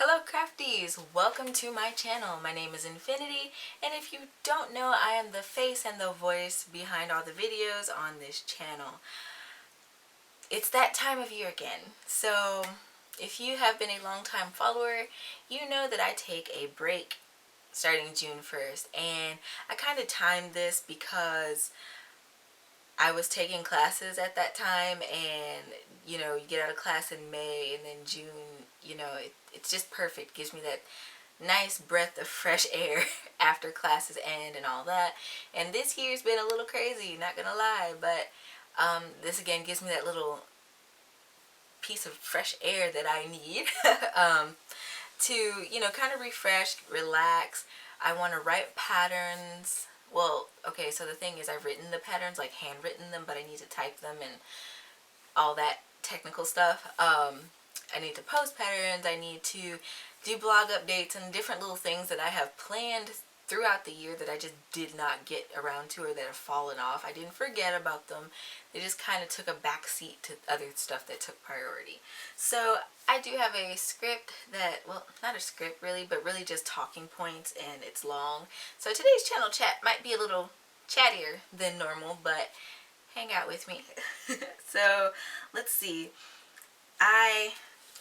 Hello crafties! Welcome to my channel. My name is Infiniti, and if you don't know, I am the face and the voice behind all the videos on this channel. It's that time of year again, so if you have been a long time follower, you know that I take a break starting June 1st, and I kind of timed this because I was taking classes at that time, and you get out of class in May, and then June, it's just perfect. Gives me that nice breath of fresh air after classes end and all that. And this year's been a little crazy, not gonna lie, but this again gives me that little piece of fresh air that I need to, kind of refresh, relax. I want to write patterns. Well, okay, so the thing is, I've written the patterns, like handwritten them, but I need to type them and all that technical stuff. I need to post patterns. I need to do blog updates and different little things that I have planned throughout the year that I just did not get around to, or that have fallen off. I didn't forget about them. They just kind of took a back seat to other stuff that took priority. So I do have a script that, well, not a script really, but really just talking points, and it's long. So today's channel chat might be a little chattier than normal, but hang out with me. So let's see.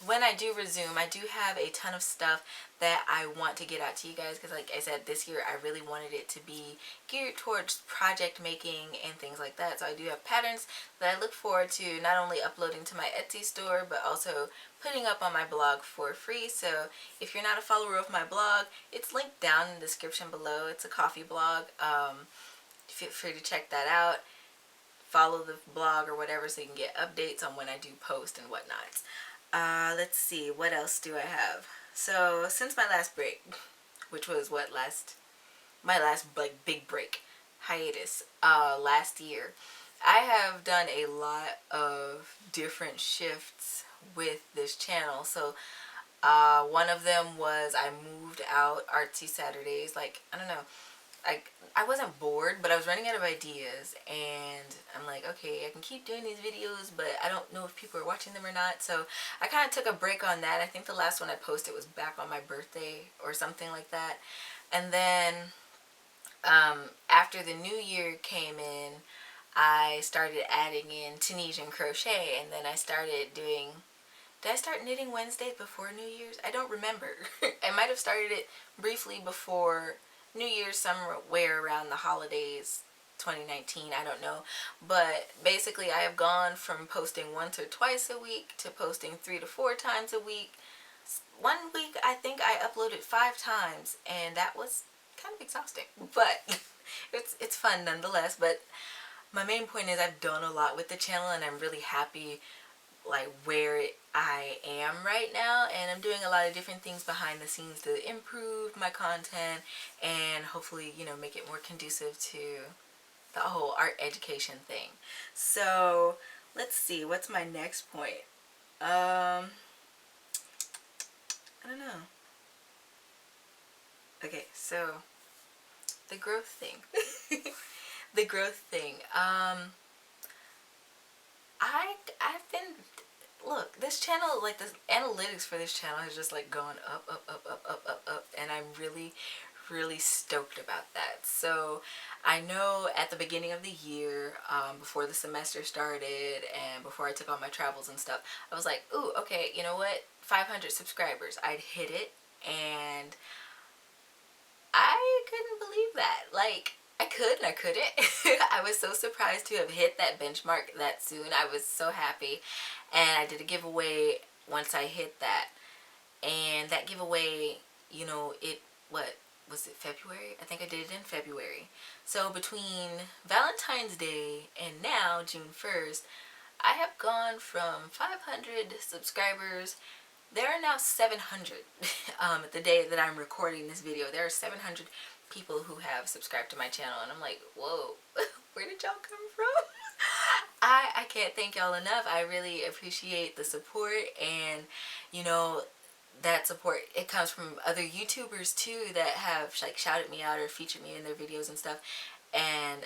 When I do resume, I do have a ton of stuff that I want to get out to you guys, because like I said, this year I really wanted it to be geared towards project making and things like that. So I do have patterns that I look forward to not only uploading to my Etsy store, but also putting up on my blog for free. So if you're not a follower of my blog, it's linked down in the description below. It's a coffee blog. Feel free to check that out. Follow the blog or whatever so you can get updates on when I do post and whatnot. Let's see, what else do I have? So since my last break, which was my last like big break, hiatus, last year, I have done a lot of different shifts with this channel. So one of them was I moved out Artsy Saturdays. Like, I don't know, I wasn't bored, but I was running out of ideas, and I'm like, okay, I can keep doing these videos, but I don't know if people are watching them or not. So I kind of took a break on that. I think the last one I posted was back on my birthday or something like that. And then after the new year came in, I started adding in Tunisian crochet, and then I started doing, did I start knitting Wednesday before New Year's? I don't remember. I might have started it briefly before New Year's, somewhere around the holidays, 2019, I don't know. But basically I have gone from posting once or twice a week to posting 3 to 4 times a week. One week I think I uploaded 5 times, and that was kind of exhausting, but it's fun nonetheless. But my main point is I've done a lot with the channel, and I'm really happy like where I am right now, and I'm doing a lot of different things behind the scenes to improve my content and hopefully, make it more conducive to the whole art education thing. So let's see, what's my next point? I don't know. Okay, so the growth thing. The growth thing. I've been, look, this channel, like the analytics for this channel has just like gone up, up, up, up, up, up, up, and I'm really, really stoked about that. So I know at the beginning of the year, before the semester started and before I took on my travels and stuff, I was like, ooh, okay, you know what, 500 subscribers, I'd hit it, and I couldn't believe that. Like, I could and I couldn't. I was so surprised to have hit that benchmark that soon. I was so happy. And I did a giveaway once I hit that. And that giveaway, what was it, February? I think I did it in February. So between Valentine's Day and now, June 1st, I have gone from 500 subscribers. There are now 700. The day that I'm recording this video, there are 700 people who have subscribed to my channel, and I'm like, whoa, where did y'all come from? I can't thank y'all enough. I really appreciate the support, and that support, it comes from other YouTubers too that have like shouted me out or featured me in their videos and stuff, and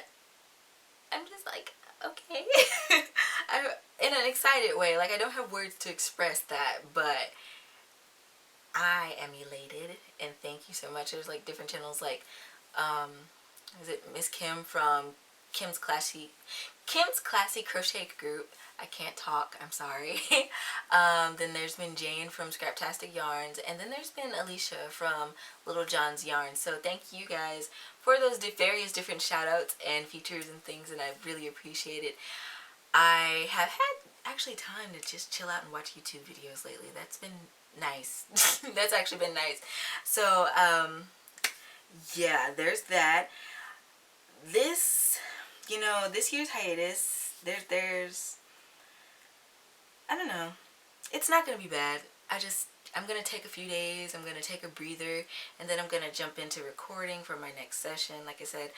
I'm just like, okay. I'm in an excited way. Like, I don't have words to express that, but I am elated, and thank you so much. There's like different channels like, um, is it Miss Kim from Kim's Classy Crochet Group. I can't talk, I'm sorry. Then there's been Jane from Scraptastic Yarns, and then there's been Alicia from Little John's Yarns. So thank you guys for those various different shout outs and features and things, and I really appreciate it. I have had actually time to just chill out and watch YouTube videos lately. That's been nice. That's actually been nice. So yeah, there's that. This, this year's hiatus, there's I don't know, it's not gonna be bad. I'm gonna take a few days, I'm gonna take a breather, and then I'm gonna jump into recording for my next session. Like I said,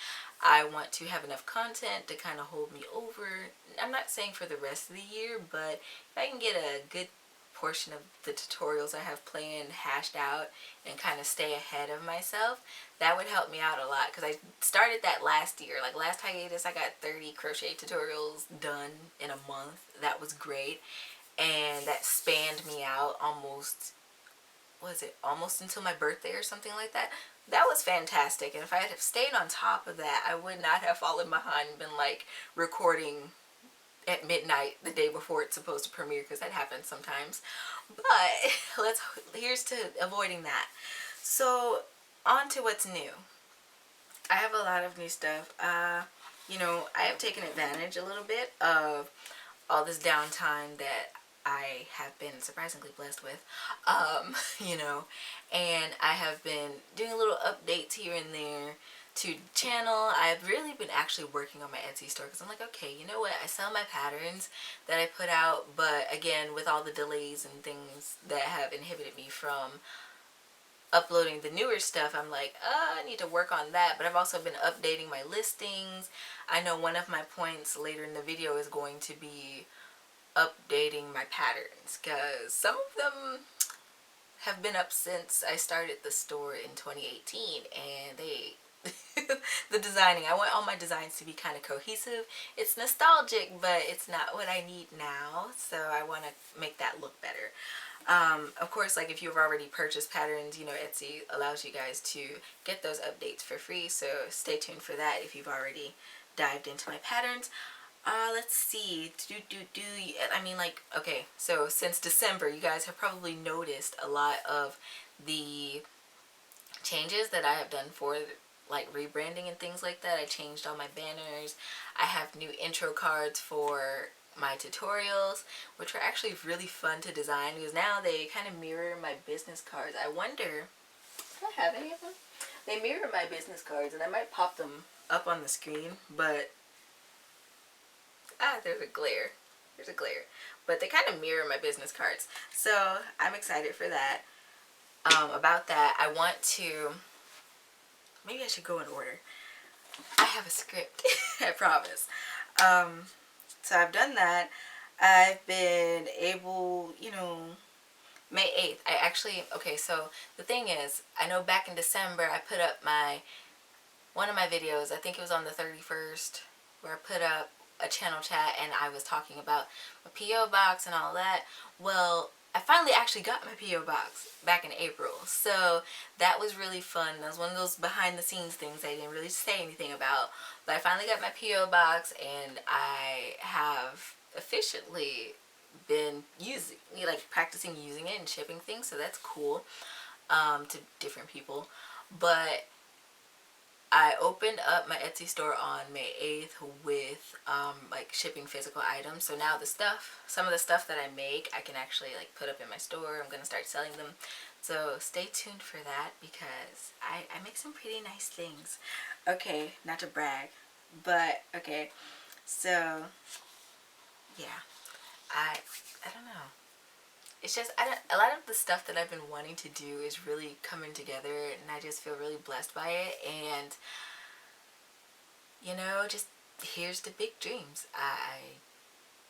I want to have enough content to kind of hold me over. I'm not saying for the rest of the year, but if I can get a good portion of the tutorials I have planned hashed out and kind of stay ahead of myself, that would help me out a lot, because I started that last year. Like last hiatus, I got 30 crochet tutorials done in a month. That was great, and that spanned me out almost, was it almost until my birthday or something like that. That was fantastic, and if I had stayed on top of that, I would not have fallen behind and been like recording at midnight the day before it's supposed to premiere, because that happens sometimes. But here's to avoiding that. So on to what's new. I have a lot of new stuff. I have taken advantage a little bit of all this downtime that I have been surprisingly blessed with, and I have been doing a little updates here and there to the channel. I've really been actually working on my Etsy store, because I'm like, okay, you know what, I sell my patterns that I put out, but again, with all the delays and things that have inhibited me from uploading the newer stuff, I'm like, I need to work on that. But I've also been updating my listings. I know one of my points later in the video is going to be updating my patterns, because some of them have been up since I started the store in 2018, and they the designing, I want all my designs to be kind of cohesive. It's nostalgic, but it's not what I need now, so I want to make that look better. Of course, like if you've already purchased patterns, Etsy allows you guys to get those updates for free, so stay tuned for that if you've already dived into my patterns. Let's see. I mean, like, okay, so since December, you guys have probably noticed a lot of the changes that I have done for like rebranding and things like that. I changed all my banners. I have new intro cards for my tutorials, which are actually really fun to design, because now they kind of mirror my business cards. I wonder, do I have any of them? They mirror my business cards, and I might pop them up on the screen, but there's a glare. There's a glare. But they kind of mirror my business cards. So I'm excited for that. About that, I want to, maybe I should go in order. I have a script, I promise. So I've done that. I've been able, May 8th, I actually, okay, so the thing is, I know back in December, I put up one of my videos, I think it was on the 31st, where I put up a channel chat and I was talking about my P.O. box and all that. Well, I finally actually got my P.O. box back in April, so that was really fun. That was one of those behind the scenes things I didn't really say anything about, but I finally got my P.O. box, and I have efficiently been practicing using it and shipping things, so that's cool, to different people. But I opened up my Etsy store on May 8th with like shipping physical items. So now some of the stuff that I make, I can actually like put up in my store. I'm going to start selling them. So stay tuned for that, because I make some pretty nice things. Okay, not to brag, but okay. So yeah, I don't know. It's just, a lot of the stuff that I've been wanting to do is really coming together, and I just feel really blessed by it. And just here's the big dreams. I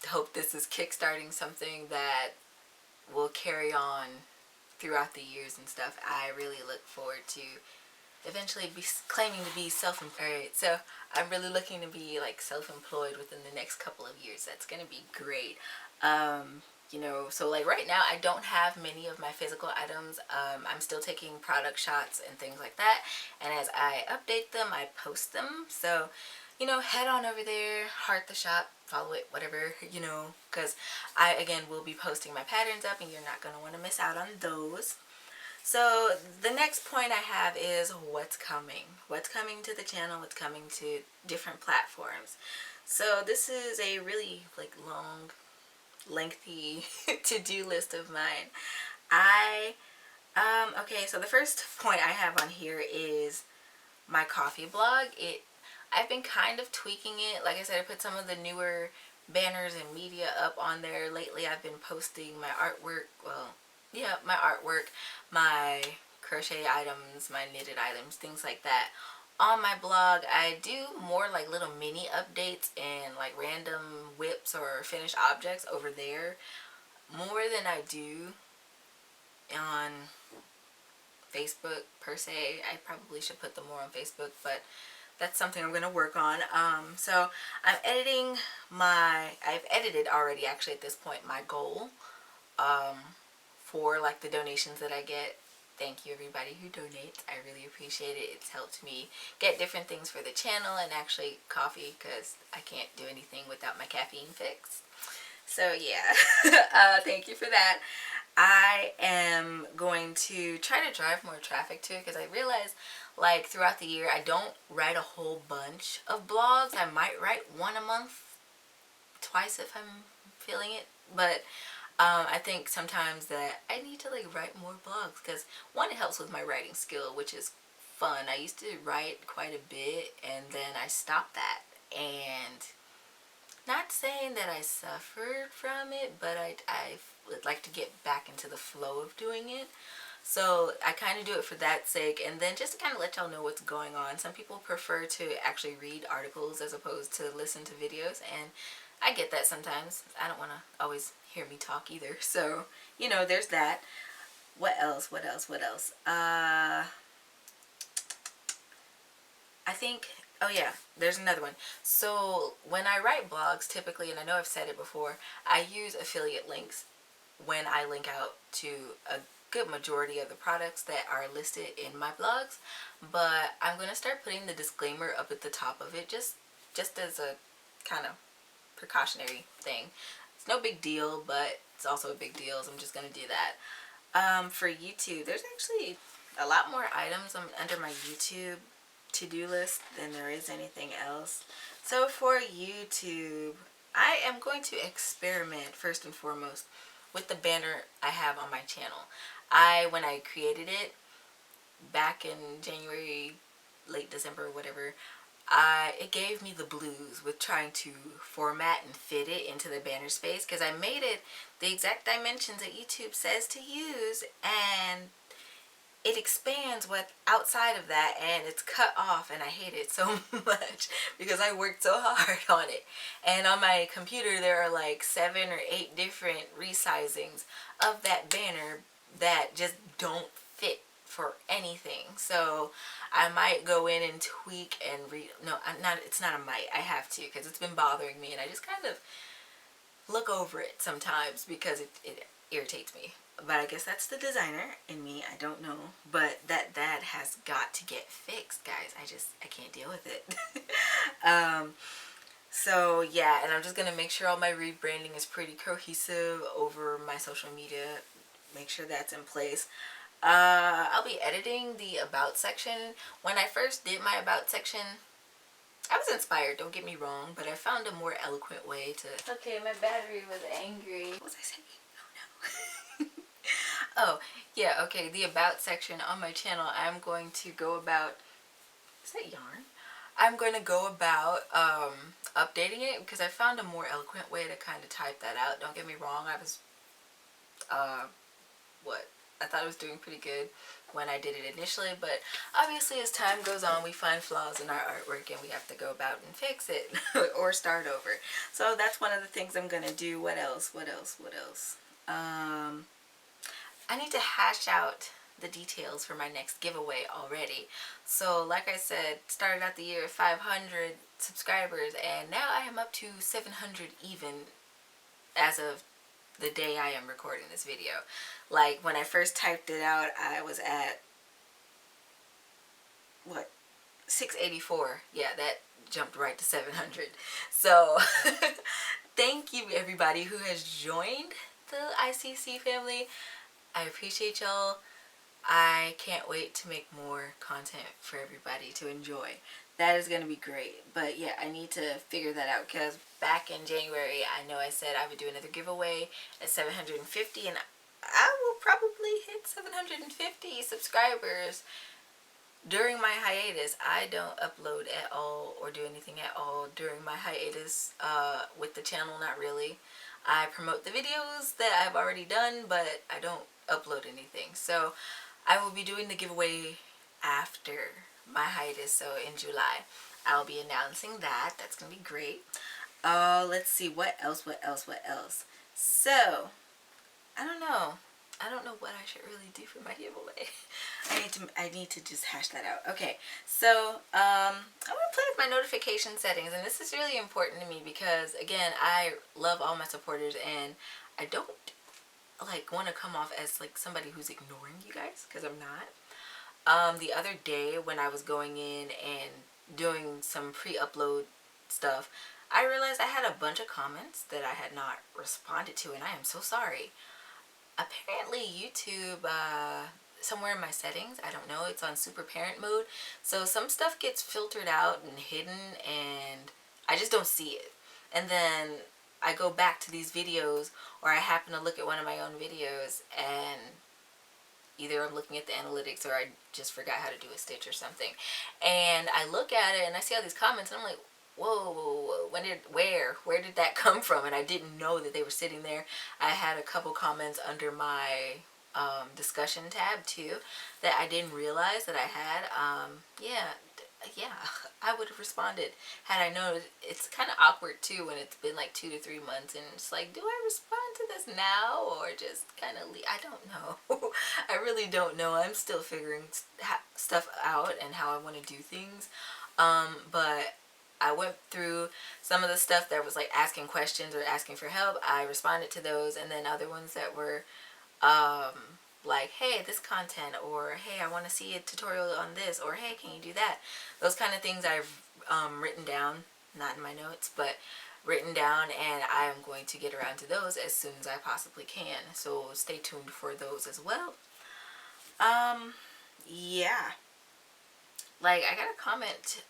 hope this is kickstarting something that will carry on throughout the years and stuff. I really look forward to eventually be claiming to be self-employed. So I'm really looking to be like self-employed within the next couple of years. That's gonna be great. you know, so like right now I don't have many of my physical items. I'm still taking product shots and things like that, and as I update them I post them. So, you know, head on over there, heart the shop, follow it, whatever, you know, because I again will be posting my patterns up and you're not going to want to miss out on those. So the next point I have is what's coming to the channel, what's coming to different platforms. So this is a really like long, lengthy to-do list of mine. Okay, so the first point I have on here is my coffee blog. I've been kind of tweaking it. Like I said, I put some of the newer banners and media up on there. Lately I've been posting my artwork, well, yeah, my artwork, my crochet items, my knitted items, things like that. On my blog, I do more like little mini updates and like random whips or finished objects over there, more than I do on Facebook per se. I probably should put them more on Facebook, but that's something I'm going to work on. So I've edited already actually at this point my goal for like the donations that I get. Thank you everybody who donates. I really appreciate it. It's helped me get different things for the channel and actually coffee, because I can't do anything without my caffeine fix. So yeah, thank you for that. I am going to try to drive more traffic to it, because I realize like throughout the year I don't write a whole bunch of blogs. I might write one a month, twice if I'm feeling it, but I think sometimes that I need to like write more blogs, because one, it helps with my writing skill, which is fun. I used to write quite a bit and then I stopped that, and not saying that I suffered from it, but I would like to get back into the flow of doing it. So I kind of do it for that sake, and then just to kind of let y'all know what's going on. Some people prefer to actually read articles as opposed to listen to videos, and I get that sometimes. I don't want to always hear me talk either. So, you know, there's that. What else? What else? What else? I think, oh yeah, there's another one. So when I write blogs, typically, and I know I've said it before, I use affiliate links when I link out to a good majority of the products that are listed in my blogs. But I'm going to start putting the disclaimer up at the top of it, just as a kind of precautionary thing. It's no big deal, but it's also a big deal, so I'm just going to do that. For YouTube, there's actually a lot more items under my YouTube to-do list than there is anything else. So for YouTube, I am going to experiment first and foremost with the banner I have on my channel. When I created it back in January, late December, whatever, it gave me the blues with trying to format and fit it into the banner space, because I made it the exact dimensions that YouTube says to use, and it expands what outside of that, and it's cut off, and I hate it so much because I worked so hard on it. And on my computer there are like 7 or 8 different resizings of that banner that just don't fit for anything. So I might go in and tweak and it's not a might, I have to, because it's been bothering me, and I just kind of look over it sometimes because it irritates me. But I guess that's the designer in me, I don't know. But that has got to get fixed, guys. I can't deal with it. So yeah, and I'm just gonna make sure all my rebranding is pretty cohesive over my social media. Make sure that's in place. I'll be editing the about section. When I first did my about section, I was inspired, don't get me wrong, but I found a more eloquent way to... Okay, my battery was angry. What was I saying? Oh no. Oh, yeah, okay, the about section on my channel, I'm going to go about... Is that yarn? I'm going to go about updating it, because I found a more eloquent way to kind of type that out. Don't get me wrong, I was... I thought I was doing pretty good when I did it initially, but obviously as time goes on we find flaws in our artwork and we have to go about and fix it or start over. So that's one of the things I'm gonna do. What else? I need to hash out the details for my next giveaway already. So like I said, started out the year at 500 subscribers, and now I am up to 700 even as of the day I am recording this video. Like when I first typed it out, I was at what, 684. Yeah, that jumped right to 700. So thank you everybody who has joined the ICC family. I appreciate y'all. I can't wait to make more content for everybody to enjoy. That is going to be great. But yeah, I need to figure that out, because back in January, I know I said I would do another giveaway at 750, and I will probably hit 750 subscribers during my hiatus. I don't upload at all or do anything at all during my hiatus with the channel, not really. I promote the videos that I've already done, but I don't upload anything. So I will be doing the giveaway after my hiatus, so in July. I'll be announcing that. That's going to be great. Let's see, what else? So, I don't know. I don't know what I should really do for my giveaway. I need to just hash that out. Okay, so I want to play with my notification settings, and this is really important to me because, again, I love all my supporters, and I don't like want to come off as like somebody who's ignoring you guys, because I'm not. The other day when I was going in and doing some pre-upload stuff, I realized I had a bunch of comments that I had not responded to, and I am so sorry. Apparently YouTube, somewhere in my settings, I don't know, it's on super parent mode, so some stuff gets filtered out and hidden, and I just don't see it. And then I go back to these videos, or I happen to look at one of my own videos, and either I'm looking at the analytics or I just forgot how to do a stitch or something, and I look at it and I see all these comments, and I'm like, whoa, where did that come from? And I didn't know that they were sitting there. I had a couple comments under my discussion tab too that I didn't realize that I had. Yeah, I would have responded had I known. It's kind of awkward too when it's been like 2 to 3 months, and it's like, do I respond to this now or just kind of leave? I don't know. I really don't know. I'm still figuring stuff out and how I want to do things. But I went through some of the stuff that was like asking questions or asking for help. I responded to those, and then other ones that were like, hey, this content, or hey, I want to see a tutorial on this, or hey, can you do that? Those kind of things I've written down, not in my notes, but written down, and I am going to get around to those as soon as I possibly can. So stay tuned for those as well. Yeah. Like, I got a comment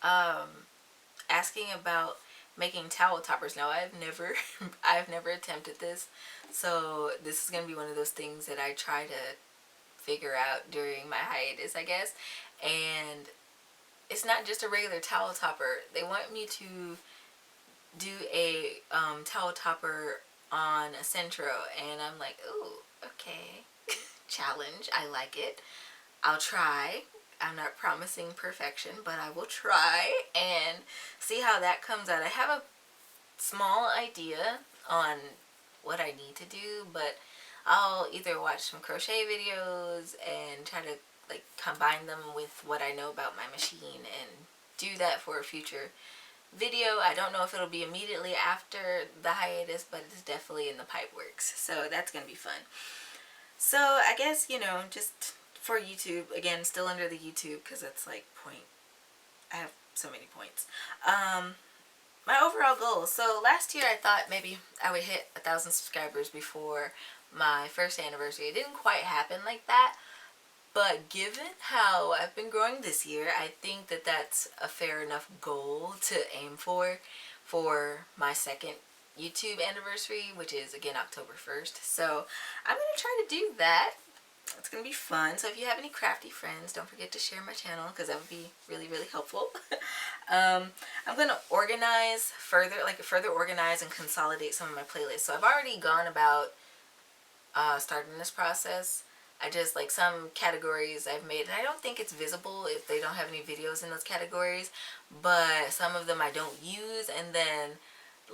asking about making towel toppers. Now, I've never attempted this, so this is gonna be one of those things that I try to figure out during my hiatus, I guess. And it's not just a regular towel topper. They want me to do a towel topper on a Centro, and I'm like, ooh, okay. Challenge. I like it. I'll try. I'm not promising perfection, but I will try and see how that comes out. I have a small idea on what I need to do, but I'll either watch some crochet videos and try to like combine them with what I know about my machine and do that for a future video. I don't know if it'll be immediately after the hiatus, but it's definitely in the pipe works, so that's gonna be fun. So I guess, you know, just for YouTube, again, still under the YouTube, because that's like I have so many points. My overall goal. So last year I thought maybe I would hit 1,000 subscribers before my first anniversary. It didn't quite happen like that, but given how I've been growing this year, I think that that's a fair enough goal to aim for my second YouTube anniversary, which is again October 1st. So I'm going to try to do that. It's going to be fun. So if you have any crafty friends, don't forget to share my channel, because that would be really, really helpful. I'm going to further organize and consolidate some of my playlists. So I've already gone about starting this process. I just, like, some categories I've made, and I don't think it's visible if they don't have any videos in those categories, but some of them I don't use, and then,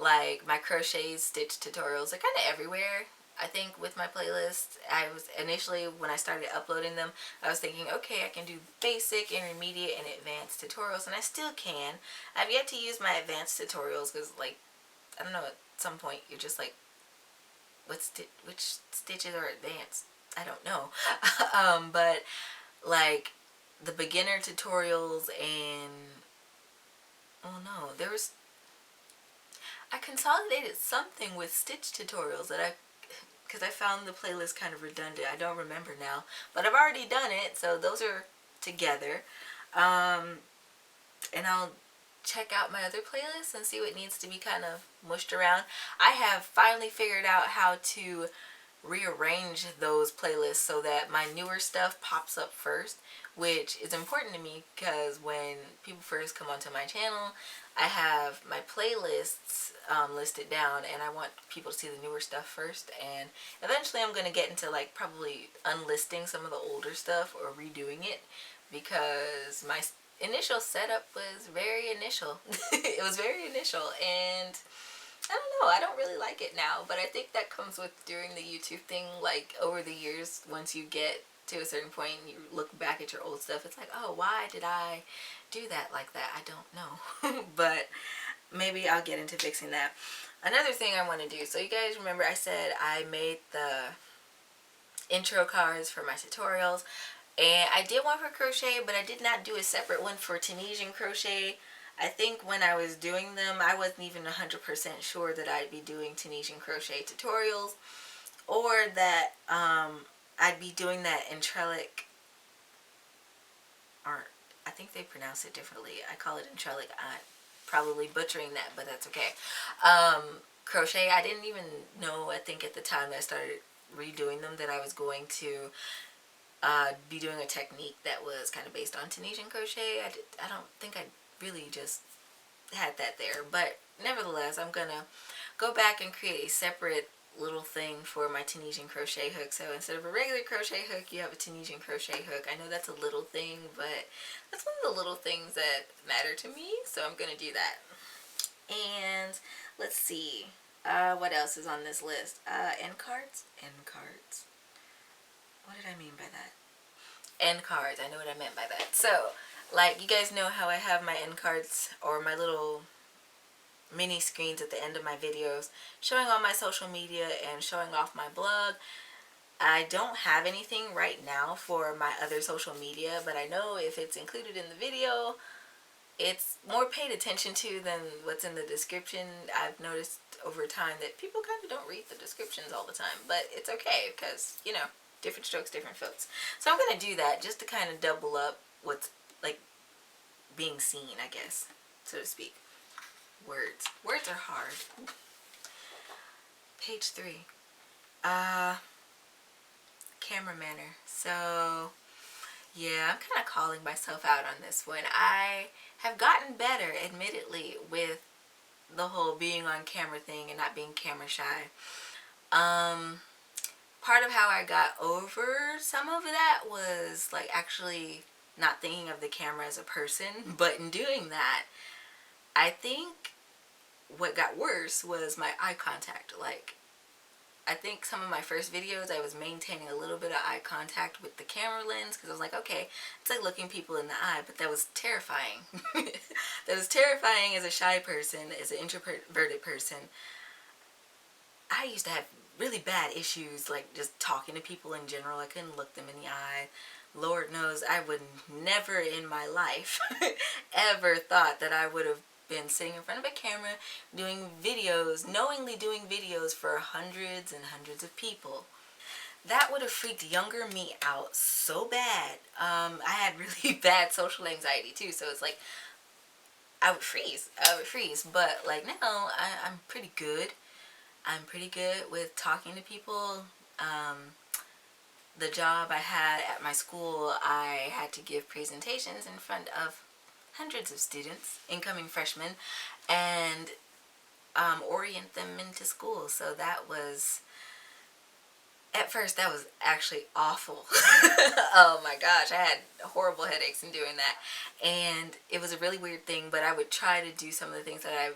like, my crochet stitch tutorials are kind of everywhere. I think with my playlist, I was initially, when I started uploading them, I was thinking, okay, I can do basic, intermediate, and advanced tutorials, and I still can. I've yet to use my advanced tutorials because, like, I don't know, at some point you're just like, which stitches are advanced. I don't know. But like the beginner tutorials and oh no, I consolidated something with stitch tutorials because I found the playlist kind of redundant. I don't remember now, but I've already done it, so those are together. And I'll check out my other playlists and see what needs to be kind of mushed around. I have finally figured out how to rearrange those playlists so that my newer stuff pops up first, which is important to me because when people first come onto my channel, I have my playlists listed down, and I want people to see the newer stuff first. And eventually I'm going to get into like probably unlisting some of the older stuff or redoing it, because my initial setup was very initial. It was very initial, and I don't know, I don't really like it now, but I think that comes with doing the YouTube thing. Like over the years, once you get to a certain point and you look back at your old stuff, it's like, oh, why did I do that like that? I don't know. But maybe I'll get into fixing that. Another thing I want to do, so you guys remember I said I made the intro cards for my tutorials, and I did one for crochet, but I did not do a separate one for Tunisian crochet. I think when I was doing them, I wasn't even 100% sure that I'd be doing Tunisian crochet tutorials, or that I'd be doing that Intrelic, or I think they pronounce it differently. I call it Intrelic. I'm probably butchering that, but that's okay. Crochet, I didn't even know, I think at the time that I started redoing them, that I was going to be doing a technique that was kind of based on Tunisian crochet. I don't think I really just had that there, but nevertheless, I'm gonna go back and create a separate little thing for my Tunisian crochet hook. So instead of a regular crochet hook, you have a Tunisian crochet hook. I know that's a little thing, but that's one of the little things that matter to me, so I'm gonna do that. And let's see, what else is on this list? End cards. What did I mean by that? End cards. I know what I meant by that. So, like, you guys know how I have my end cards, or my little mini screens at the end of my videos showing all my social media and showing off my blog. I don't have anything right now for my other social media, but I know if it's included in the video, it's more paid attention to than what's in the description. I've noticed over time that people kind of don't read the descriptions all the time, but it's okay because, you know, different strokes, different folks. So I'm going to do that just to kind of double up what's like being seen, I guess, so to speak. Words are hard. Page 3. Camera manner. So yeah, I'm kind of calling myself out on this one. I have gotten better, admittedly, with the whole being on camera thing and not being camera shy. Part of how I got over some of that was like actually not thinking of the camera as a person, but in doing that, I think what got worse was my eye contact. Like, I think some of my first videos I was maintaining a little bit of eye contact with the camera lens, because I was like, okay, it's like looking people in the eye, but that was terrifying. That was terrifying as a shy person, as an introverted person. I used to have really bad issues, like just talking to people in general. I couldn't look them in the eye. Lord knows I would never in my life ever thought that I would have been sitting in front of a camera doing videos, knowingly doing videos for hundreds and hundreds of people. That would have freaked younger me out so bad. I had really bad social anxiety too, so it's like I would freeze. But like now, I'm pretty good. I'm pretty good with talking to people. The job I had at my school, I had to give presentations in front of hundreds of students, incoming freshmen, and orient them into school. So that was, at first, that was actually awful. Oh my gosh, I had horrible headaches in doing that. And it was a really weird thing, but I would try to do some of the things that I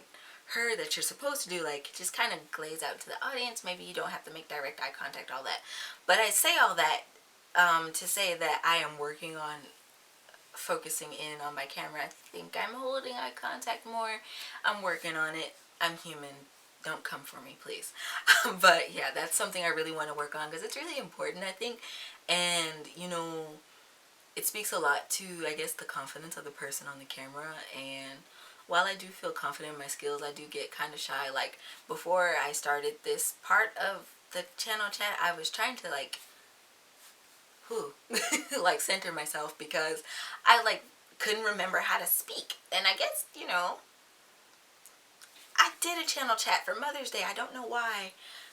heard that you're supposed to do, like just kind of glaze out to the audience. Maybe you don't have to make direct eye contact, all that. But I say all that to say that I am working on focusing in on my camera. I think I'm holding eye contact more. I'm working on it. I'm human. don't come for me, please. But yeah, that's something I really want to work on because it's really important, I think. And, you know, it speaks a lot to, I guess, the confidence of the person on the camera. And while I do feel confident in my skills, I do get kind of shy. Like, before I started this part of the channel chat, I was trying to, like, like, center myself because I, like, couldn't remember how to speak. And I guess, you know, I did a channel chat for Mother's Day. I don't know why,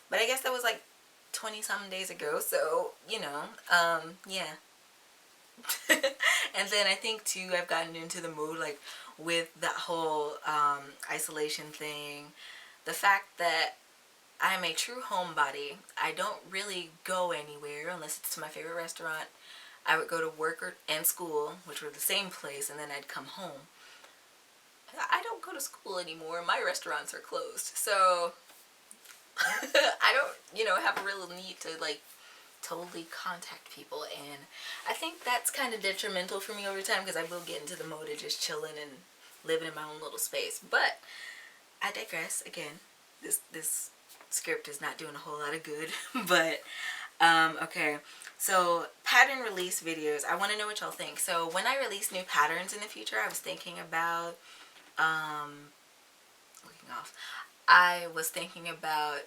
but I guess that was like 20 something days ago. So, you know, yeah. And then I think too, I've gotten into the mood, like, with that whole isolation thing. The fact that I'm a true homebody. I don't really go anywhere unless it's to my favorite restaurant. I would go to work and school, which were the same place, and then I'd come home. I don't go to school anymore. My restaurants are closed. So I don't, you know, have a real need to, like, totally contact people. And I think that's kind of detrimental for me over time because I will get into the mode of just chilling and living in my own little space. But I digress. Again, this script is not doing a whole lot of good. But okay, so pattern release videos. I want to know what y'all think. So when I release new patterns in the future, I was thinking about looking off. I was thinking about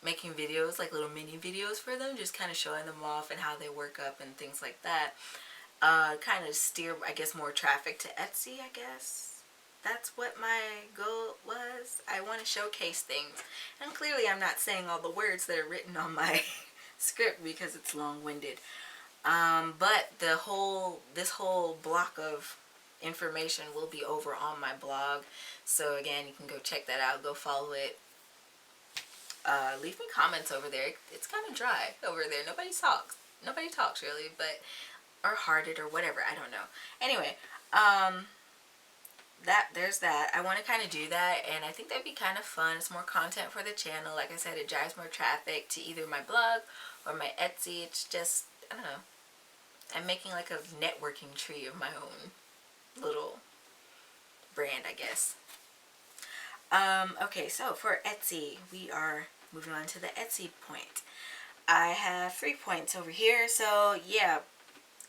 making videos, like little mini videos for them, just kind of showing them off and how they work up and things like that. Kind of steer, I guess, more traffic to Etsy, I guess. That's what my goal was. I want to showcase things. And clearly I'm not saying all the words that are written on my script because it's long-winded. But this whole block of information will be over on my blog. So again, you can go check that out. Go follow it. Leave me comments over there. It's kind of dry over there. Nobody talks really, but, or hearted or whatever. I don't know. Anyway, there's that. I want to kind of do that, and I think that'd be kind of fun. It's more content for the channel. Like I said, it drives more traffic to either my blog or my Etsy. It's just, I don't know. I'm making like a networking tree of my own little brand, I guess. Okay, so for Etsy, we are moving on to the Etsy point. I have 3 points over here, so yeah,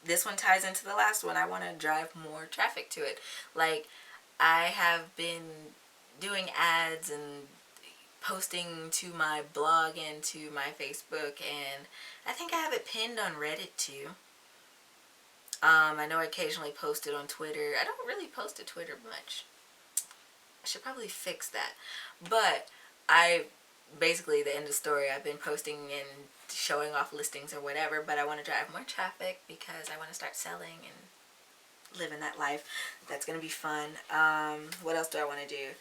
this one ties into the last one. I want to drive more traffic to it. Like, I have been doing ads and posting to my blog and to my Facebook, and I think I have it pinned on Reddit too. I know I occasionally post it on Twitter. I don't really post to Twitter much. I should probably fix that. But basically, the end of story, I've been posting and showing off listings or whatever, but I want to drive more traffic because I want to start selling and living that life. That's going to be fun. What else do I want to do?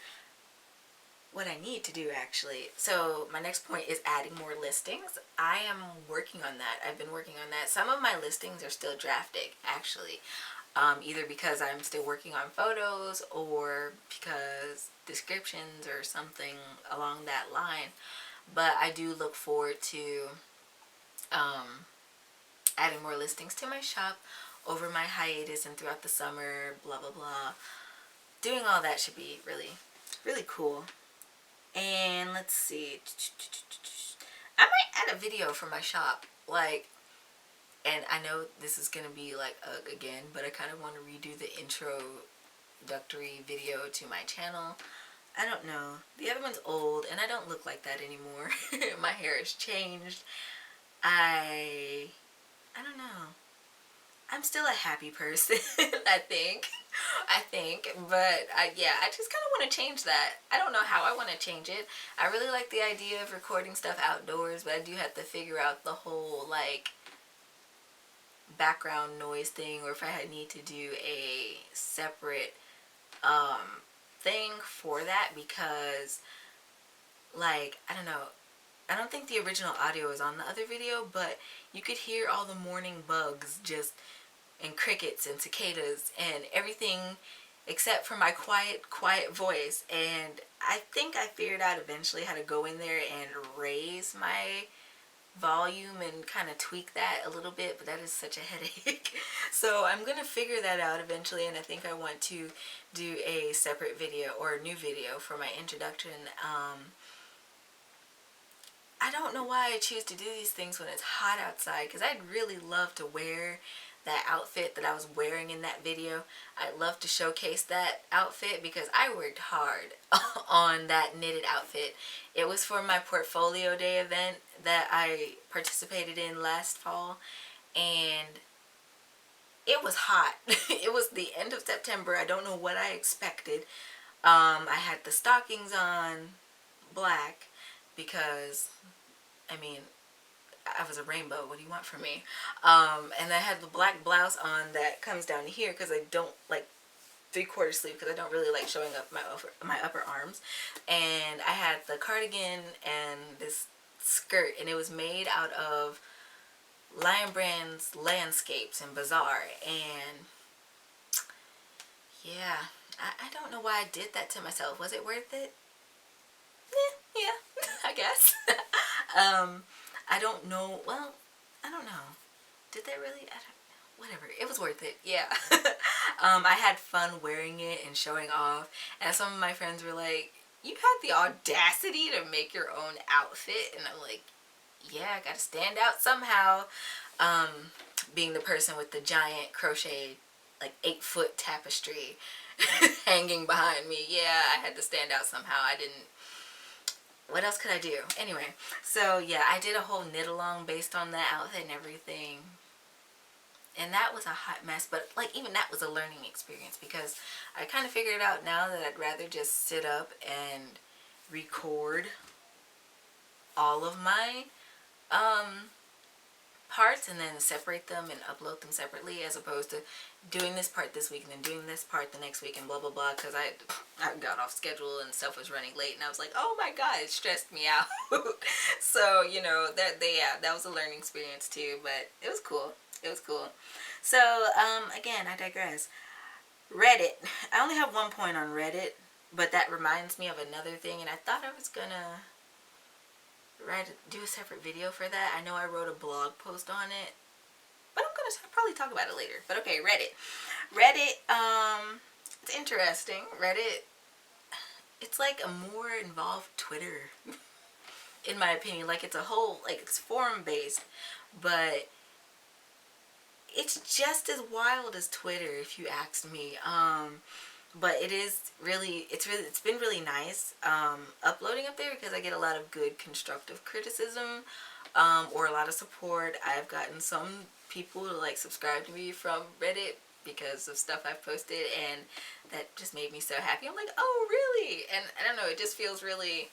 What I need to do, actually. So my next point is adding more listings. I am working on that. I've been working on that. Some of my listings are still drafting, actually. Either because I'm still working on photos or because descriptions or something along that line. But I do look forward to adding more listings to my shop over my hiatus and throughout the summer, blah, blah, blah. Doing all that should be really, really cool. And let's see. I might add a video for my shop. Like, and I know this is going to be like again, but I kind of want to redo the introductory video to my channel. I don't know. The other one's old and I don't look like that anymore. My hair has changed. I don't know. I'm still a happy person, I think, but yeah, I just kind of want to change that. I don't know how I want to change it. I really like the idea of recording stuff outdoors, but I do have to figure out the whole, like, background noise thing, or if I need to do a separate, thing for that, because, like, I don't know. I don't think the original audio is on the other video, but you could hear all the morning bugs just, and crickets and cicadas and everything except for my quiet voice. And I think I figured out eventually how to go in there and raise my volume and kind of tweak that a little bit, but that is such a headache. So I'm gonna figure that out eventually, and I think I want to do a separate video or a new video for my introduction I don't know why I choose to do these things when it's hot outside, because I'd really love to wear that outfit that I was wearing in that video. I'd love to showcase that outfit because I worked hard on that knitted outfit. It was for my portfolio day event that I participated in last fall, and it was hot. It was the end of September. I don't know what I expected. I had the stockings on black because, I mean, I was a rainbow. What do you want from me? And I had the black blouse on that comes down here because I don't like 3/4 sleeve, because I don't really like showing up my upper arms. And I had the cardigan and this skirt, and it was made out of Lion Brand's Landscapes and Bazaar. And yeah, I don't know why I did that to myself. Was it worth it? Yeah, I guess. I don't know. Well, I don't know. Did they really? I don't know. Whatever. It was worth it. Yeah. I had fun wearing it and showing off. And some of my friends were like, "You had the audacity to make your own outfit." And I'm like, yeah, I gotta stand out somehow. Being the person with the giant crochet, like 8-foot tapestry hanging behind me. Yeah, I had to stand out somehow. I didn't. What else could I do? Anyway, so yeah, I did a whole knit along based on that outfit and everything. And that was a hot mess, but like even that was a learning experience, because I kind of figured out now that I'd rather just sit up and record all of my parts and then separate them and upload them separately, as opposed to doing this part this week and then doing this part the next week and blah blah blah, because I got off schedule and stuff was running late, and I was like, oh my god, it stressed me out. So you know, that was a learning experience too, but it was cool. It was cool. So again, I digress. Reddit. I only have one point on Reddit, but that reminds me of another thing, and I thought I was gonna do a separate video for that. I know I wrote a blog post on it, but I'm gonna probably talk about it later. But okay, Reddit, it's interesting. Reddit, it's like a more involved Twitter, in my opinion. Like it's a whole, like it's forum based, but it's just as wild as Twitter, if you ask me. But it's been really nice uploading up there, because I get a lot of good constructive criticism, or a lot of support. I've gotten some people to like subscribe to me from Reddit because of stuff I've posted, and that just made me so happy. I'm like, oh really? And I don't know, it just feels really,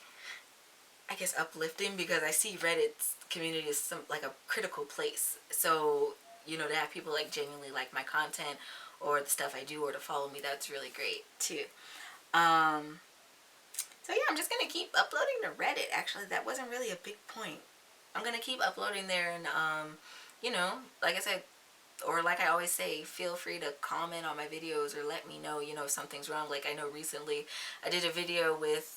I guess, uplifting, because I see Reddit's community as like a critical place. So you know, to have people like genuinely like my content or the stuff I do, or to follow me, that's really great too. So yeah, I'm just gonna keep uploading to Reddit. Actually, that wasn't really a big point. I'm gonna keep uploading there, and you know, like I said, or like I always say, feel free to comment on my videos or let me know, you know, if something's wrong. Like I know recently I did a video with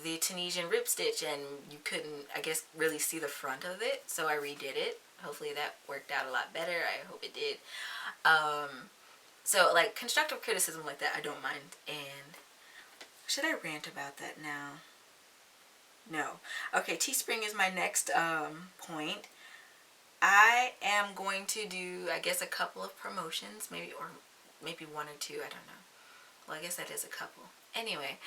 the Tunisian rib stitch, and you couldn't, I guess, really see the front of it, so I redid it. Hopefully that worked out a lot better. I hope it did. So like constructive criticism like that, I don't mind. And should I rant about that now? No. Okay, Teespring is my next point. I am going to do, I guess, a couple of promotions, maybe one or two, I don't know. Well, I guess that is a couple. Anyway,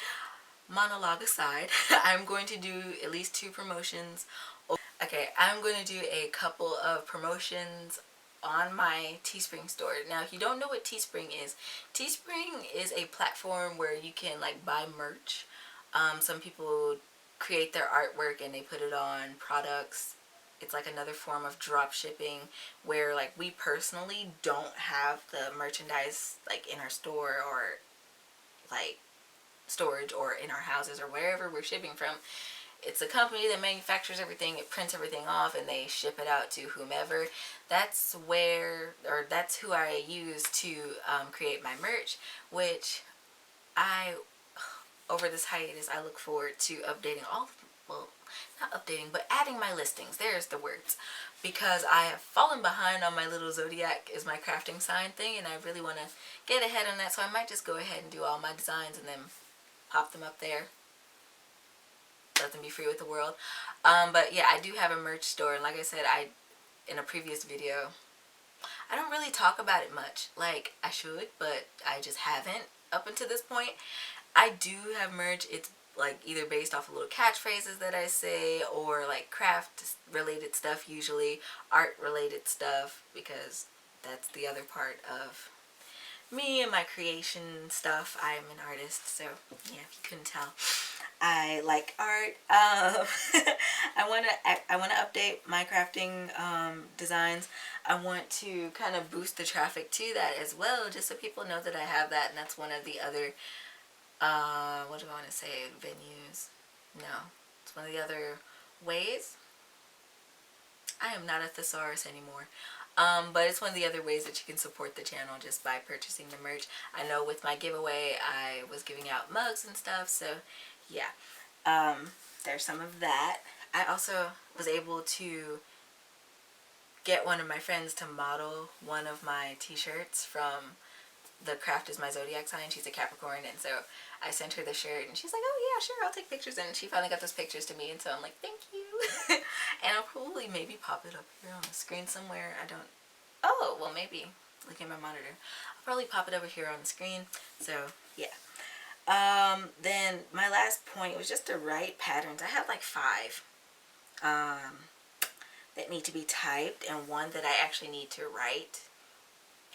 monologue aside, I'm going to do at least 2 promotions. Okay, I'm going to do a couple of promotions on my Teespring store. Now, if you don't know what Teespring is a platform where you can like buy merch. Some people create their artwork and they put it on products. It's like another form of drop shipping, where like we personally don't have the merchandise like in our store, or like storage, or in our houses, or wherever we're shipping from. It's a company that manufactures everything, it prints everything off, and they ship it out to whomever. That's who I use to create my merch, which over this hiatus, I look forward to updating well, not updating, but adding my listings. There's the words. Because I have fallen behind on my little zodiac is my crafting sign thing, and I really want to get ahead on that, so I might just go ahead and do all my designs and then pop them up there. let them be free with the world. But yeah, I do have a merch store, and like I said, in a previous video, I don't really talk about it much. Like, I should, but I just haven't up until this point. I do have merch. It's like either based off of little catchphrases that I say, or like craft related stuff, usually art related stuff, because that's the other part of me and my creation stuff. I am an artist, so yeah, if you couldn't tell, I like art. I want to update my crafting designs. I want to kind of boost the traffic to that as well, just so people know that I have that. And that's one of the other what do I want to say, venues? No, it's one of the other ways. I am not a thesaurus anymore. But it's one of the other ways that you can support the channel, just by purchasing the merch. I know with my giveaway, I was giving out mugs and stuff, so yeah. There's some of that. I also was able to get one of my friends to model one of my t-shirts from the Craft is My Zodiac Sign. She's a Capricorn, and so I sent her the shirt, and she's like, oh yeah, sure, I'll take pictures. And she finally got those pictures to me, and so I'm like, thank you. And I'll probably maybe pop it up here on the screen somewhere. I don't, oh, well, maybe, look at my monitor. I'll probably pop it over here on the screen. So yeah. Then my last point was just to write patterns. I have like 5 that need to be typed, and one that I actually need to write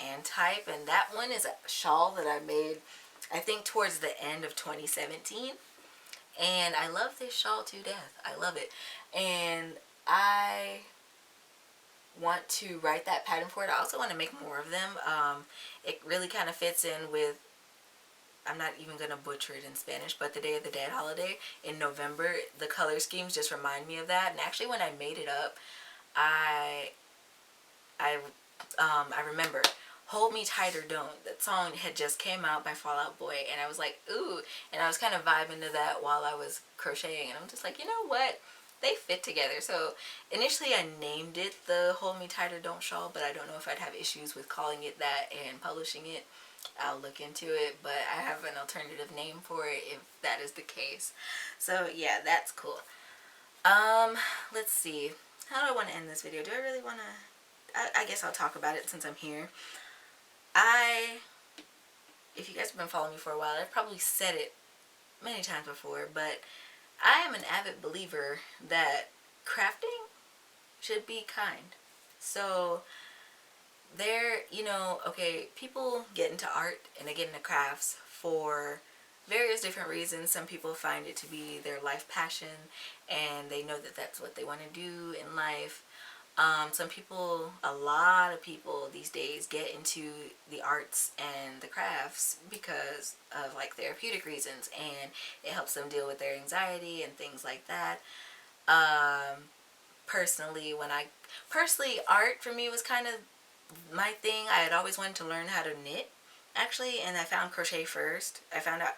and type. And that one is a shawl that I made, I think, towards the end of 2017, and I love this shawl to death. I love it, and I want to write that pattern for it. I also want to make more of them. It really kind of fits in with, I'm not even going to butcher it in Spanish, but the Day of the Dead holiday in November. The color schemes just remind me of that. And actually, when I made it up, I remember Hold Me Tighter Don't. That song had just came out by Fall Out Boy, and I was like, ooh, and I was kind of vibing to that while I was crocheting, and I'm just like, you know what, they fit together. So initially I named it the Hold Me Tighter Don't shawl, but I don't know if I'd have issues with calling it that and publishing it. I'll look into it, but I have an alternative name for it if that is the case. So yeah, that's cool. Let's see, how do I want to end this video? Do I really want to, I guess I'll talk about it since I'm here. If you guys have been following me for a while, I've probably said it many times before, but I am an avid believer that crafting should be kind. So there, you know, okay, people get into art and they get into crafts for various different reasons. Some people find it to be their life passion, and they know that that's what they want to do in life. Some people, a lot of people these days get into the arts and the crafts because of like therapeutic reasons, and it helps them deal with their anxiety and things like that. Personally, art for me was kind of my thing. I had always wanted to learn how to knit, actually, and I found crochet first.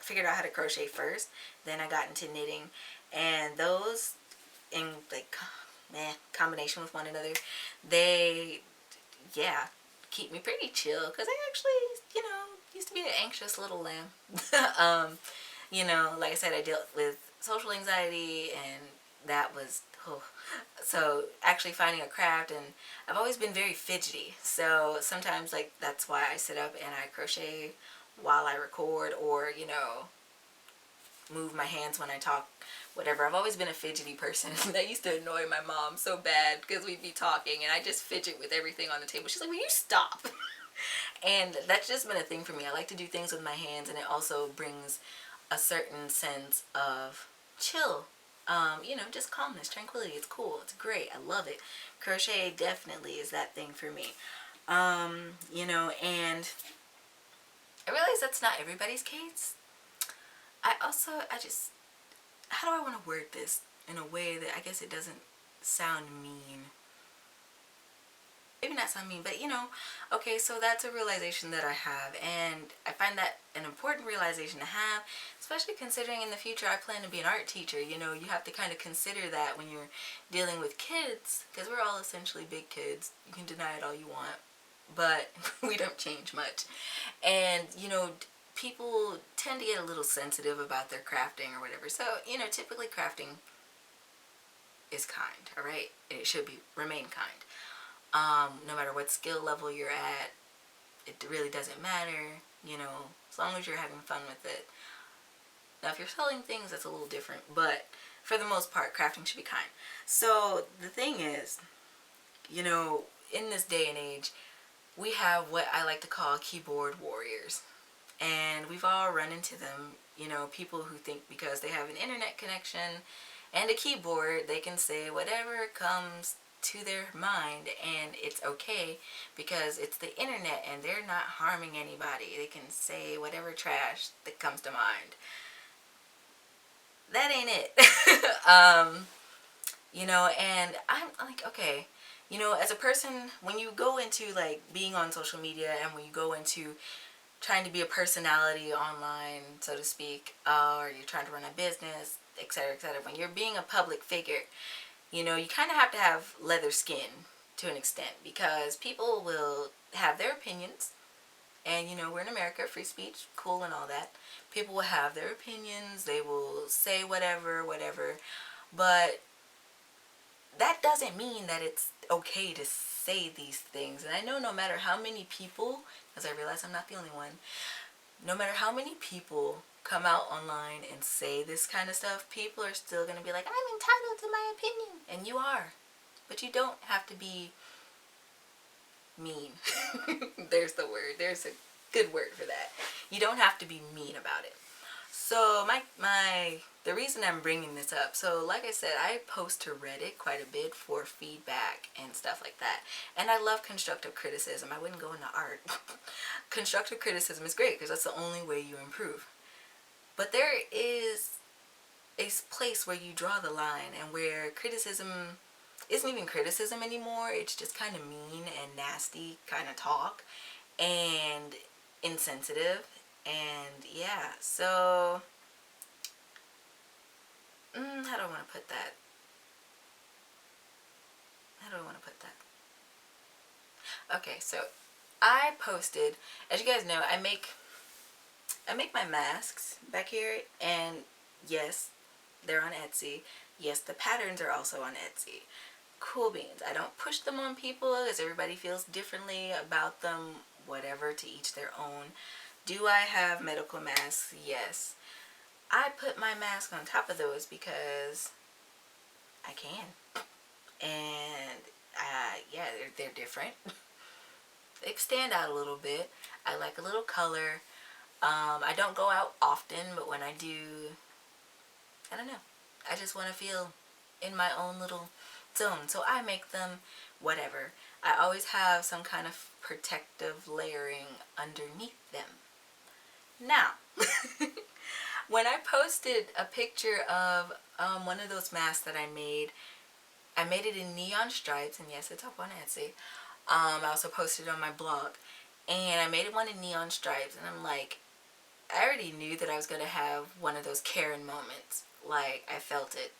Figured out how to crochet first, then I got into knitting, and those, in like combination with one another, they, yeah, keep me pretty chill, because I actually, you know, used to be an anxious little lamb. You know, like I said, I dealt with social anxiety, and that was, oh. So actually finding a craft, and I've always been very fidgety, so sometimes, like, that's why I sit up and I crochet while I record, or, you know, move my hands when I talk, whatever. I've always been a fidgety person. That used to annoy my mom so bad, because we'd be talking and I just fidget with everything on the table. She's like, will you stop? And that's just been a thing for me. I like to do things with my hands, and it also brings a certain sense of chill, you know, just calmness, tranquility. It's cool, it's great, I love it. Crochet definitely is that thing for me. You know, and I realize that's not everybody's case. I just, how do I want to word this in a way that I guess it doesn't sound mean? Maybe not sound mean, but you know, okay, so that's a realization that I have, and I find that an important realization to have, especially considering in the future I plan to be an art teacher. You know, you have to kind of consider that when you're dealing with kids, because we're all essentially big kids. You can deny it all you want, but we don't change much. And, you know, people tend to get a little sensitive about their crafting or whatever. So, you know, typically crafting is kind, all right? And it should be remain kind. No matter what skill level you're at, it really doesn't matter, you know, as long as you're having fun with it. Now, if you're selling things, that's a little different, but for the most part, crafting should be kind. So the thing is, you know, in this day and age, we have what I like to call keyboard warriors. And we've all run into them, you know, people who think because they have an internet connection and a keyboard, they can say whatever comes to their mind and it's okay because it's the internet and they're not harming anybody. They can say whatever trash that comes to mind. That ain't it. You know, and I'm like, okay, you know, as a person, when you go into like being on social media and when you go into trying to be a personality online, so to speak, or you're trying to run a business, etc., etc., when you're being a public figure, you know, you kind of have to have leather skin to an extent because people will have their opinions. And, you know, we're in America, free speech, cool and all that. People will have their opinions. They will say whatever, whatever. But that doesn't mean that it's okay to say these things. And I know no matter how many people, because I realize I'm not the only one, no matter how many people come out online and say this kind of stuff, people are still going to be like, I'm entitled to my opinion. And you are. But you don't have to be mean. There's the word. There's a good word for that. You don't have to be mean about it. So the reason I'm bringing this up, so like I said, I post to Reddit quite a bit for feedback and stuff like that. And I love constructive criticism. I wouldn't go into art. Constructive criticism is great because that's the only way you improve. But there is a place where you draw the line and where criticism isn't even criticism anymore. It's just kind of mean and nasty kind of talk and insensitive. And yeah, so how do I want to put that? Okay, so I posted, as you guys know, I make my masks back here, and yes, they're on Etsy. Yes, the patterns are also on Etsy. Cool beans. I don't push them on people as everybody feels differently about them, whatever, to each their own. Do I have medical masks? Yes. I put my mask on top of those because I can. And yeah, they're different. They stand out a little bit. I like a little color. I don't go out often, but when I do, I don't know. I just want to feel in my own little zone. So I make them whatever. I always have some kind of protective layering underneath them. Now, when I posted a picture of one of those masks that I made it in neon stripes, and yes, it's up on Etsy. I also posted it on my blog, and I made one in neon stripes, and I'm like, I already knew that I was going to have one of those Karen moments. Like, I felt it.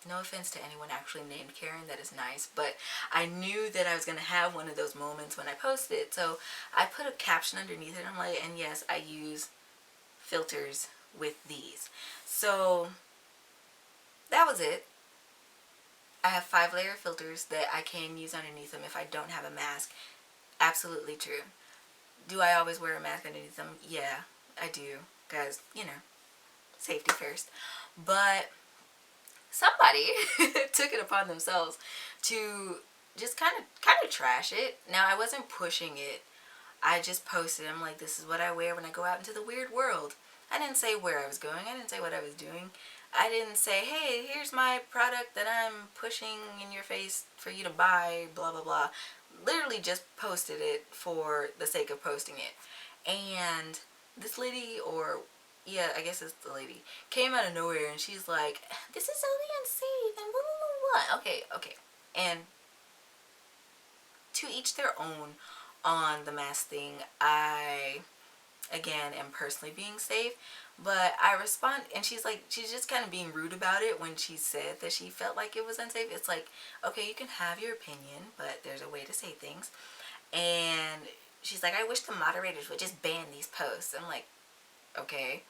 No offense to anyone actually named Karen, that is nice, but I knew that I was going to have one of those moments when I posted it, so I put a caption underneath it. I'm like, and yes, I use filters with these. So that was it. I have 5-layer filters that I can use underneath them if I don't have a mask. Absolutely true. Do I always wear a mask underneath them? Yeah, I do, because, you know, safety first. But somebody took it upon themselves to just kind of trash it. Now, I wasn't pushing it. I just posted. I'm like, this is what I wear when I go out into the weird world. I didn't say where I was going. I didn't say what I was doing. I didn't say, hey, here's my product that I'm pushing in your face for you to buy, blah, blah, blah. Literally just posted it for the sake of posting it. And this lady, or yeah, I guess it's the lady, came out of nowhere and she's like, this is only unsafe and blah, blah, blah, blah. Okay. And to each their own on the mask thing. I, again, am personally being safe, but I respond, and she's just kind of being rude about it when she said that she felt like it was unsafe. It's like, okay, you can have your opinion, but there's a way to say things. And she's like, I wish the moderators would just ban these posts. I'm like, okay.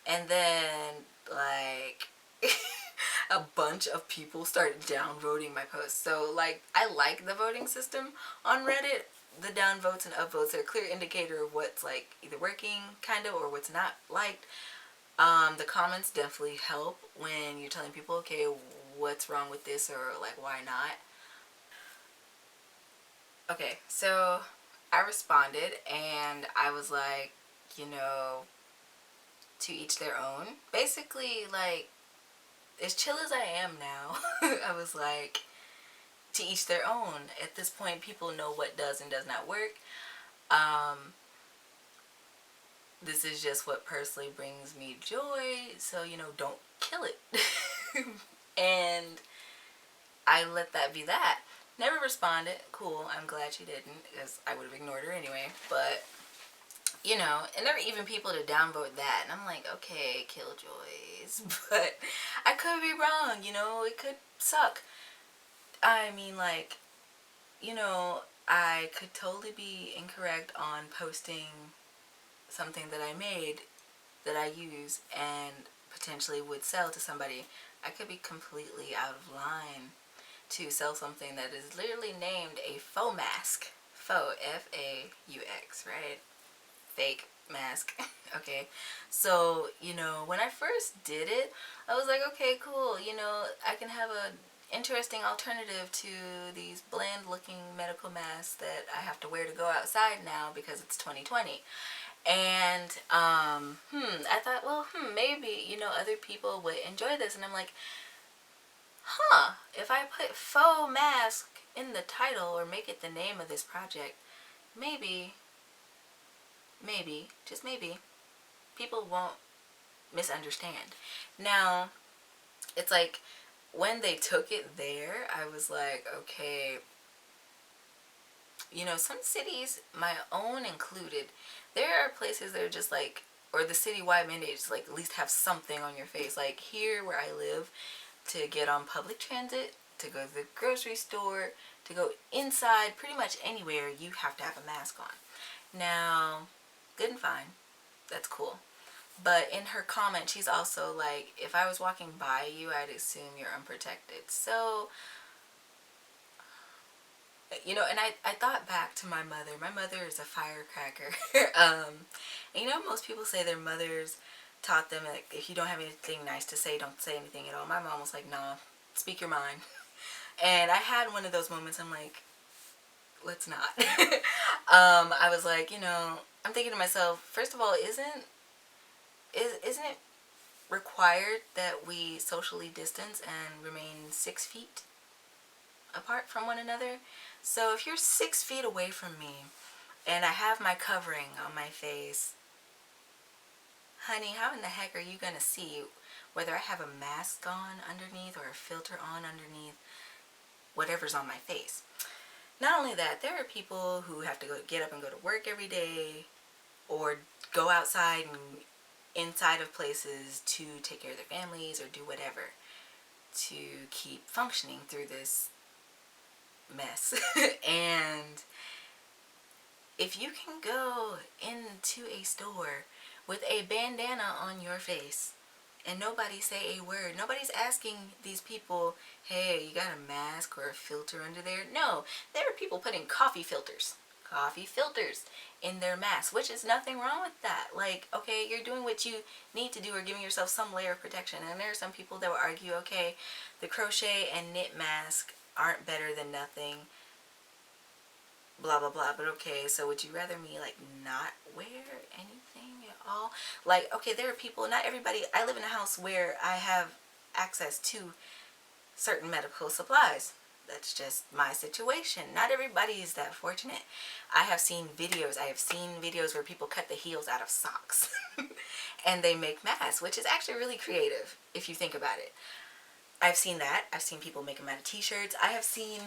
And then, like, a bunch of people started downvoting my posts. So like, I like the voting system on Reddit. The downvotes and upvotes are a clear indicator of what's like either working kind of or what's not liked. The comments definitely help when you're telling people, okay, what's wrong with this, or like, why not? Okay, so I responded and I was like, you know, to each their own. Basically, like, as chill as I am now, I was like, to each their own. At this point, people know what does and does not work. This is just what personally brings me joy, so, you know, don't kill it. And I let that be that. Never responded. Cool, I'm glad she didn't, because I would have ignored her anyway. But, you know, and there were even people to downvote that, and I'm like, okay, killjoys. But I could be wrong, you know, it could suck. I mean, like, you know, I could totally be incorrect on posting something that I made that I use and potentially would sell to somebody. I could be completely out of line to sell something that is literally named a faux mask. Faux, F-A-U-X, right? Fake mask. Okay, so, you know, when I first did it, I was like, okay, cool, you know, I can have a interesting alternative to these bland looking medical masks that I have to wear to go outside now because it's 2020. And I thought, well, maybe, you know, other people would enjoy this. And I'm like, if I put faux mask in the title or make it the name of this project, maybe, just maybe, people won't misunderstand. Now, it's like, when they took it there, I was like, okay, you know, some cities, my own included, there are places that are just like, or the citywide mandates, like, at least have something on your face. Like here where I live, to get on public transit, to go to the grocery store, to go inside, pretty much anywhere, you have to have a mask on. Now, good and fine, that's cool. But in her comment, she's also like, if I was walking by you, I'd assume you're unprotected. So, you know, and I thought back to my mother. My mother is a firecracker. And you know, most people say their mothers taught them, like, if you don't have anything nice to say, don't say anything at all. My mom was like, nah, speak your mind. And I had one of those moments. I'm like, let's not. I was like, you know, I'm thinking to myself, first of all, isn't it required that we socially distance and remain 6 feet apart from one another? So if you're 6 feet away from me and I have my covering on my face, honey, how in the heck are you gonna see whether I have a mask on underneath or a filter on underneath whatever's on my face? Not only that, there are people who have to get up and go to work every day, or go outside and inside of places to take care of their families or do whatever to keep functioning through this mess. And if you can go into a store with a bandana on your face and nobody say a word, nobody's asking these people, hey, you got a mask or a filter under there? No, there are people putting coffee filters in their masks, which is nothing wrong with that. Like, okay, you're doing what you need to do, or giving yourself some layer of protection. And there are some people that will argue, okay, the crochet and knit mask aren't better than nothing, blah blah blah. But okay, so would you rather me like not wear anything at all? Like, okay, there are people, not everybody, I live in a house where I have access to certain medical supplies. That's just my situation. Not everybody is that fortunate. I have seen videos where people cut the heels out of socks and they make masks, which is actually really creative if you think about it. I've seen that. I've seen people make them out of t-shirts. I have seen,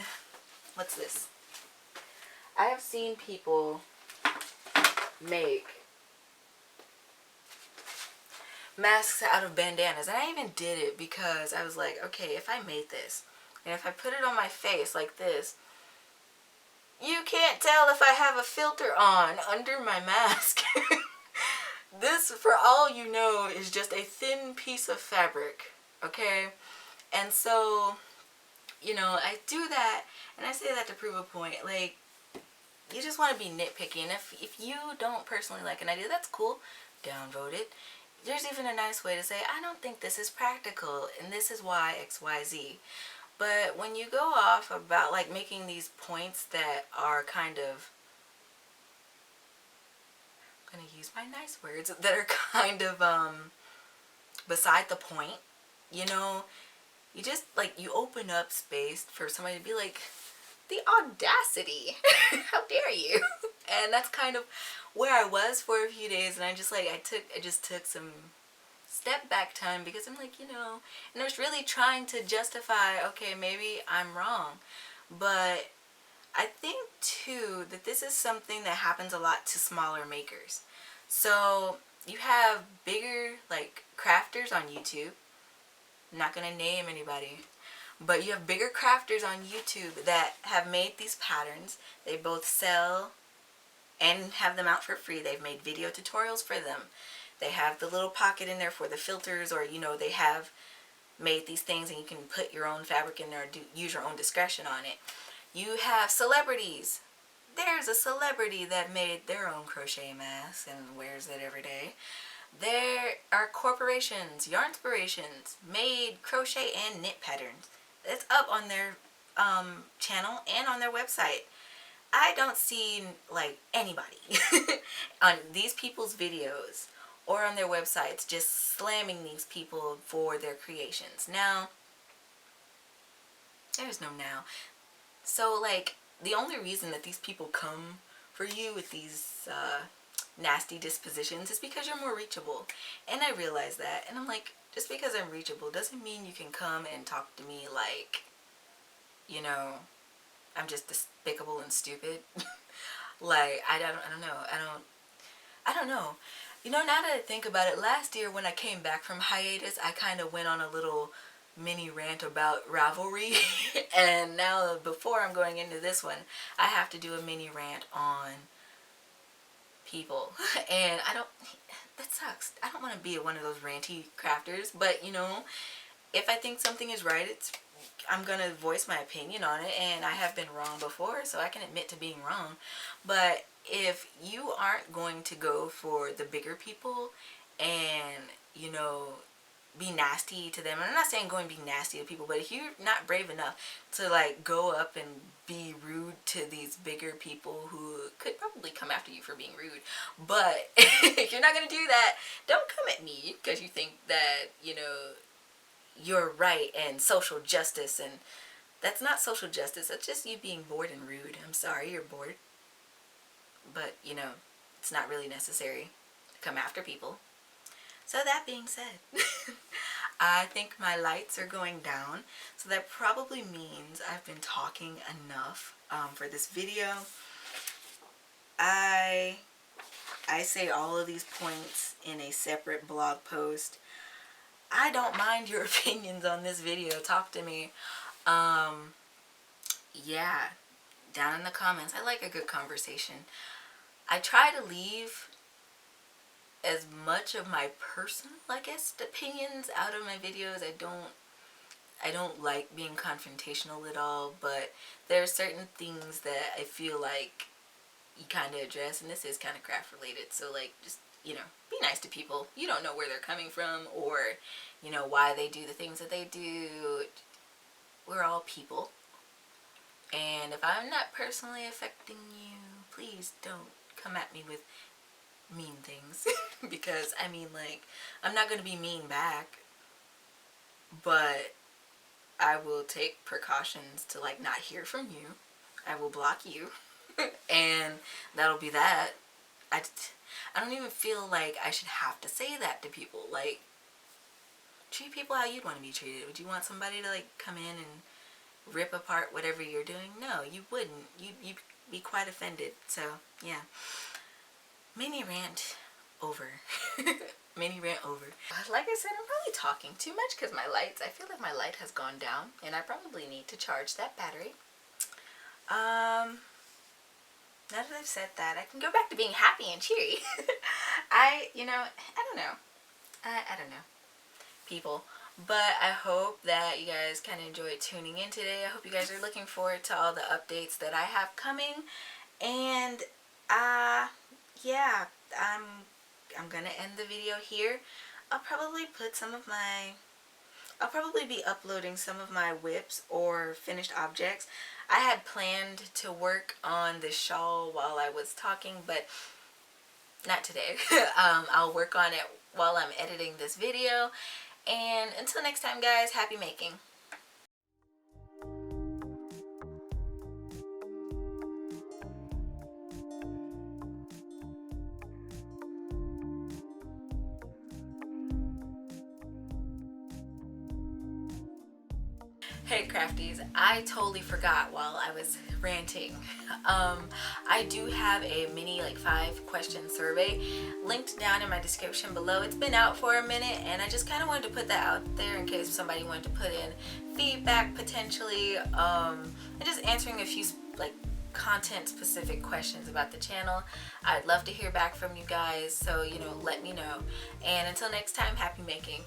what's this? I have seen people make masks out of bandanas. And I even did it because I was like, okay, if I made this and if I put it on my face like this, you can't tell if I have a filter on under my mask. This, for all you know, is just a thin piece of fabric, okay? And so, you know, I do that, and I say that to prove a point. Like, you just want to be nitpicky, and if you don't personally like an idea, that's cool. Downvote it. There's even a nice way to say, I don't think this is practical, and this is why X, Y, Z. But when you go off about like making these points that are kind of, I'm gonna use my nice words, that are kind of beside the point, you know, you just like, you open up space for somebody to be like, the audacity, how dare you. And that's kind of where I was for a few days, and I just like, I just took some step back time, because I'm like, you know, and I was really trying to justify, okay, maybe I'm wrong. But I think too that this is something that happens a lot to smaller makers. So you have bigger like crafters on YouTube. I'm not gonna name anybody, but you have bigger crafters on YouTube that have made these patterns. They both sell and have them out for free. They've made video tutorials for them. They have the little pocket in there for the filters, or you know, they have made these things and you can put your own fabric in there, use your own discretion on it. You have celebrities. There's a celebrity that made their own crochet mask and wears it every day. There are corporations, Yarnspirations, made crochet and knit patterns. It's up on their channel and on their website. I don't see like anybody on these people's videos or on their websites just slamming these people for their creations. Now, there's no now. So like, the only reason that these people come for you with these nasty dispositions is because you're more reachable. And I realize that, and I'm like, just because I'm reachable doesn't mean you can come and talk to me like, you know, I'm just despicable and stupid. Like, I don't know. You know, now that I think about it, last year when I came back from hiatus, I kind of went on a little mini rant about Ravelry. And now, before I'm going into this one, I have to do a mini rant on people. And that sucks. I don't want to be one of those ranty crafters, but you know, if I think something is right, I'm going to voice my opinion on it, and I have been wrong before, so I can admit to being wrong. But if you aren't going to go for the bigger people and, you know, be nasty to them, and I'm not saying go and be nasty to people, but if you're not brave enough to like go up and be rude to these bigger people who could probably come after you for being rude, but if you're not going to do that, don't come at me because you think that, you know, you're right and social justice, and that's not social justice. That's just you being bored and rude. I'm sorry you're bored, but you know, it's not really necessary to come after people. So that being said, I think my lights are going down, so that probably means I've been talking enough for this video. I say all of these points in a separate blog post. I don't mind your opinions on this video. Talk to me. Yeah, down in the comments. I like a good conversation. I try to leave as much of my personal, I guess, opinions out of my videos. I don't like being confrontational at all, but there are certain things that I feel like you kind of address, and this is kind of craft related, so like, just, you know, be nice to people. You don't know where they're coming from, or, you know, why they do the things that they do. We're all people, and if I'm not personally affecting you, please don't come at me with mean things. Because I mean, like, I'm not going to be mean back, but I will take precautions to like not hear from you. I will block you. And that'll be that. I don't even feel like I should have to say that to people. Like, treat people how you'd want to be treated. Would you want somebody to like come in and rip apart whatever you're doing? No, you wouldn't. You'd be quite offended. So yeah, mini rant over. Mini rant over. Like I said, I'm probably talking too much because I feel like my light has gone down, and I probably need to charge that battery. Now that I've said that, I can go back to being happy and cheery. I don't know. I don't know. People. But I hope that you guys kind of enjoyed tuning in today. I hope you guys are looking forward to all the updates that I have coming. And yeah, I'm gonna end the video here. I'll probably put some of my I'll probably be uploading some of my whips or finished objects. I had planned to work on this shawl while I was talking, but not today. I'll work on it while I'm editing this video. And until next time, guys, happy making. Hey crafties, I totally forgot while I was ranting. I do have a mini like 5-question survey linked down in my description below. It's been out for a minute and I just kind of wanted to put that out there in case somebody wanted to put in feedback potentially, and just answering a few like content specific questions about the channel. I'd love to hear back from you guys, so let me know. And until next time, happy making.